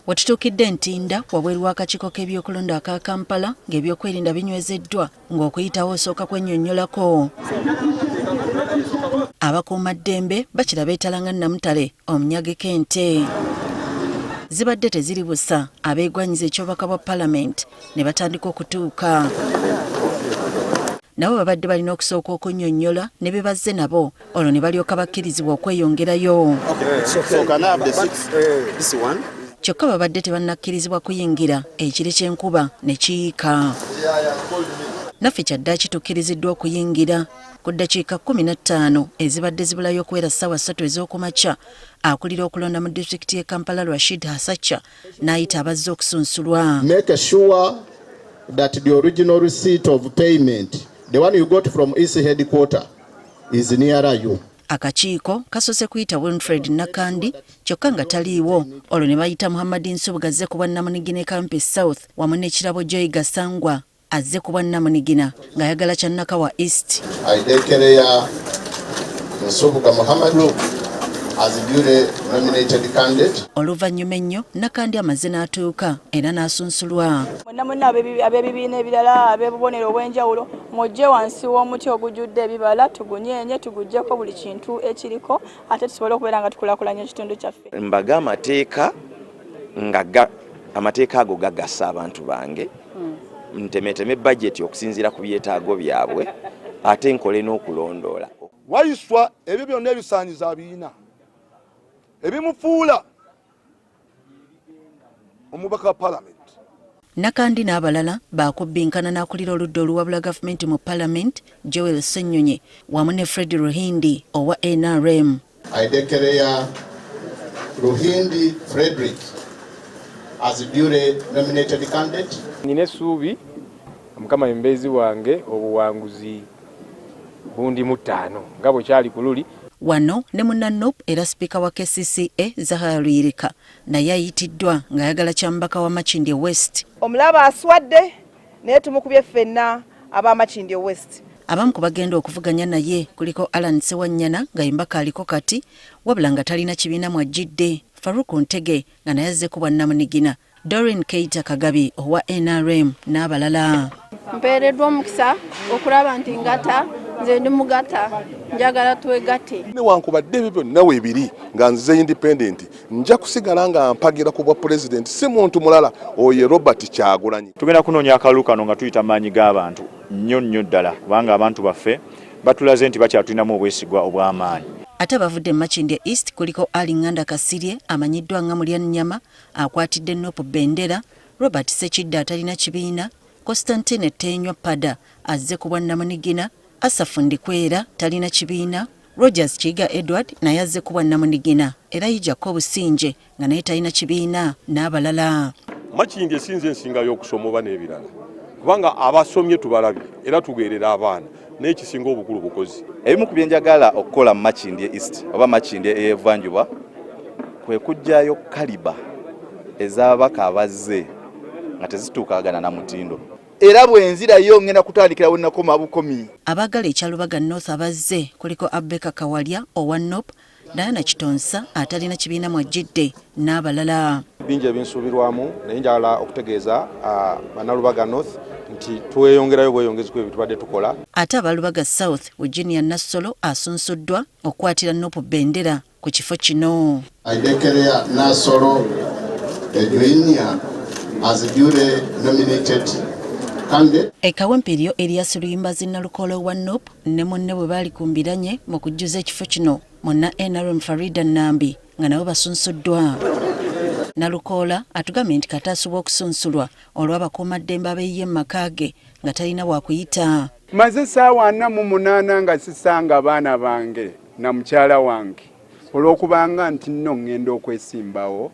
Watutukidde Ntinda wabweru w'akakiiko k'ebyokulonda aka Kampala ng'ebyokwerinda binywezeddwa ng'okuyitawo osooka kwennyonnyolako. Abakuumaddembe bakira beetalanga Namutale omunyageko ente. Zibadde teziri busa abeegwanyiza ekyobaka bwa Palamenti ne batandika okutuuka. Nabo babadde balina okusooka okunnyonnyola ne be bazze nabo olwo ne balyoka bakkirizibwa okweyongerayo. Kyokka babadde tebannakkirizibwa kuyingira ekire ky'enkuba ne kiyiika. Naffe kyaddaaki tukkiriziddwa okuyingira ku ddakiika 15 ezibadde zibulayo okuwera ssaawa 3 ez'okumakya. Akulira okulonda mu disitulikiti y'e Kampala Rashid Hasacha n'ayita abazze okusunsulwa. Make sure that the original receipt of payment, the one you got from EC headquarter, is nearer you. Akakiiko kasose kuyita Winfred Nakandi kyokka nga taliiwo olwo ne bayita Muhammad Nsubuga azze ku bwannamunigina e Kampi South wamu n'ekirabo Joy Gasangwa azze ku bwannamunigina ng'ayagala Kyannaka wa East. Aidekereya Nsubuga Muhammad as duly nominated candidate. Oluvannyuma ennyo Nakandi amaze n'atuuka era n'asunsulwa. Mwenna ab'ebibiina ebirala ab'obubonero obw'enjawulo mujje wansi w'omuti ogujjudde ebibala tugunyeenye tuguggyeko buli kintu ekiriko ate tusobole okubeera nga tukulaakulanya ekitundu kyaffe. Mbaga amateeka nga amateeka ago gagasa abantu bange ntemeteme budget okusinziira ku byetaago byabwe ate nkole n'okulondoola. Wayiswa ebyo byonna ebisaanyiza abiina ebimufuula omubaka wa Parliament. Nakandi n'abalala baakubbinkana n'akulira oludda oluwabula gavumenti mu Parliament Joel Ssenyonyi wamu ne Fred Ruhindi owa NRM. Aidekereya Ruhindi Frederick as duly nominated candidate. Nina essuubi Mukama embezi wange obuwanguzi bundi mu 5 nga bwe kyali ku luli. Wano ne munnanop era sipiika wa KCCA Zahara Yirika naye ayitiddwa ng'ayagala Kyambaka wa Makindye West. Omulaba aswadde naye tumukubye ffenna aba Makindye West. Abamu ku bagenda okuvuganya naye kuliko Alan Sewanyana nga yembaka aliko kati wabula nga talina kibiina mwajjidde. Faruku Ntege nga naye azze ku bwannamunigina. Doreen Keita Kagabi owa NRM n'abalala. Mpeereddwa omukisa okulaba nti ngata nze ndi mugata njagala twegatte. Newankubadde ebyo byonna weebiri nga nzize independent nja kusigala nga mpagira ku bwa president si muntu mulala oye Robert Kyagulanyi. Tugenda kunoonya akalulu kano nga tuyita maanyi g'abantu nnyo ddala kubanga abantu baffe batulaze nti bakyatulinamu obwesigwa obw'amaanyi. Ate abavudde Makindye East kuliko Ali Nganda Kasirye amanyiddwa nga Mulyannyama akwatidde Nopu Bendera, Robert Sekidde atalina kibiina, Constantine Tenywa Pada azze ku bwannamunigina, Asafu Ndikwera talina kibiina, Rogers Kiga Edward naye azze ku bwannamunigina era Jacob Businje nga naye talina kibiina n'abalala. Makindye sinze ensinga y'okusoma oba n'ebirala kubanga abasomye tubalabye era tugeerera abaana n'ekisinga obukulu bukozi. Ebimu ku byenjagala okukola mu Makindye East oba Makindye ey'Evanjuba kwe kuggyayo kaliba ez'ababaka abazze nga tezituukagana na mutindo. Era bwenzirayo ngenda kutandikira wenakoma bukomi. Abagala ekyalubagga North abazze kuliko Abeka Kawalya owa Nop, Diana Kitonsa atalina kibiina mwajjidde n'abalala. Bingi ebinsuubirwamu naye njagala okutegeeza bannalubaga North nti tweyongerayo bweyongezi ku ebyo tubadde tukola. Ate abalubaga South Virginia Nassolo asunsuddwa okukwatira Nopu Bendera ku kifo kino. Aidekereya Nassolo Virginia as duly nominated candidate. Ekawempeeryo Elias Luyimbazi Nalukolo wa Nopu ne munne bwe baali kumbiranye mu kujjuza ekifo kino monna NRM Farida Nambi nga nabo basunsuddwa. Nalukoola atugambye nti kati asobola okusunsulwa olw'abakuumaddembe abeeyiye mu maka ge nga talina wakuyita. Maze ssaawa 48 nga sisanga abaana bange na mukyala wange olw'okubanga nti nno ŋŋenda okwesimbawo.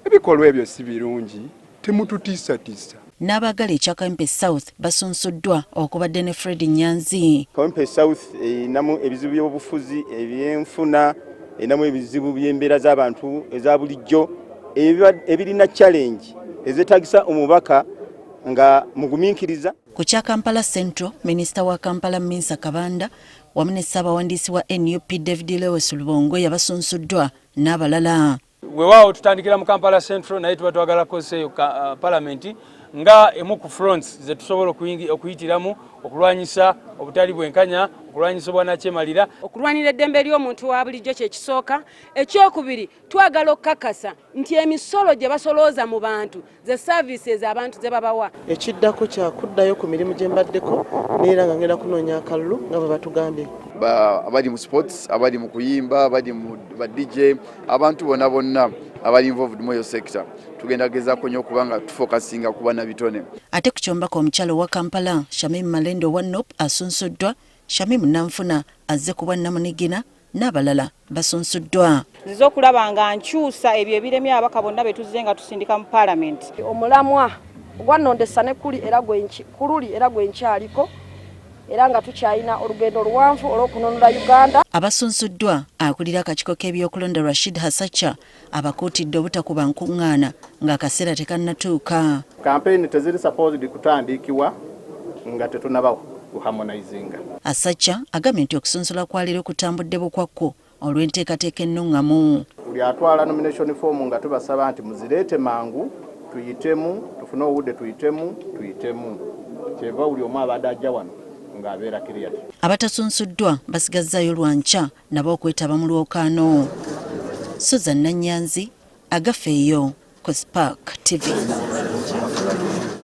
Ebikolwa ebyo si birungi, temututiisatiisa. N'abagala ekya Kawempe South basunsuddwa okubadde ne Fred Nyanzi. Kawempe South erinamu ebizibu by'obufuzi, ebyenfuna, erinamu ebizibu by'embeera z'abantu eza bulijjo ebirina challenge ezeetagisa omubaka nga mugumiikiriza. Ku kya Kampala Central, Minisita wa Kampala Minsa Kabanda wamu ne Ssaabawandiisi wa NUP David Lewis Lubongo yabasunsuddwa n'abalala. Weewaawo tutandikira mu Kampala Central naye tuba twagala kukozeseeyo Parliament nga emu ku fronts ze tusobola okuyitiramu okulwanyisa obutali bwenkanya, okulwanyisa obwanakyemalira, okulwanira eddembe ly'omuntu wa bulijjo kye kisooka. Ekyokubiri twagala okukakasa nti emisolo gye basolooza mu bantu ze services abantu ze babawa. Ekiddako kyakuddayo ku mirimu gye mbaddeko neera nga ngenda kunoonya akalulu nga bwe batugambye. Abali mu sports, abali mu kuyimba, abali mu ba DJ, abantu bonna abali involved mu yo sector. Tugenda gezaako nnyo kubanga tufokasinga ku bana bitone. Ate ku kyombako omukyalo wa Kampala, Shamim Malendo wa NOP asunsuddwa, Shamim Nanfuna azze ku bwa Namunigina n'abalala basunsuddwa. Nzize okulaba nga nkyusa ebyo ebiremye ababaka bonna be tuzze nga tusindika mu Parliament. Omulamwa gwannondesa ne kuli era gwenkyaliko era nga tukyalina olugendo luwanvu olw'okununula Uganda. Abasunsuddwa akulira akakiiko k'ebyokulonda Rashid Hasacha abakuutidde obutakuba nkuŋŋaana ng'akaseera tekannatuuka. Kampeyini teziri supposed kutandikibwa nga tetunaba kuharmonizinga. Hasacha agambye nti okusunsula kwa leero kutambudde bukwakko olw'enteekateeka ennungamu. Buli atwala nomination form nga tubasaba nti muzireete mangu tuyitemu, tufune obudde tuyitemu. Kyeva buli omu abadde ajja wano ng'abeera kiriyati. Abatasunsuddwa basigazzaayo lwanca nabo okwetaba mu lwokaano. Susan Nanyanzi, Agafeeyo ku Spark TV.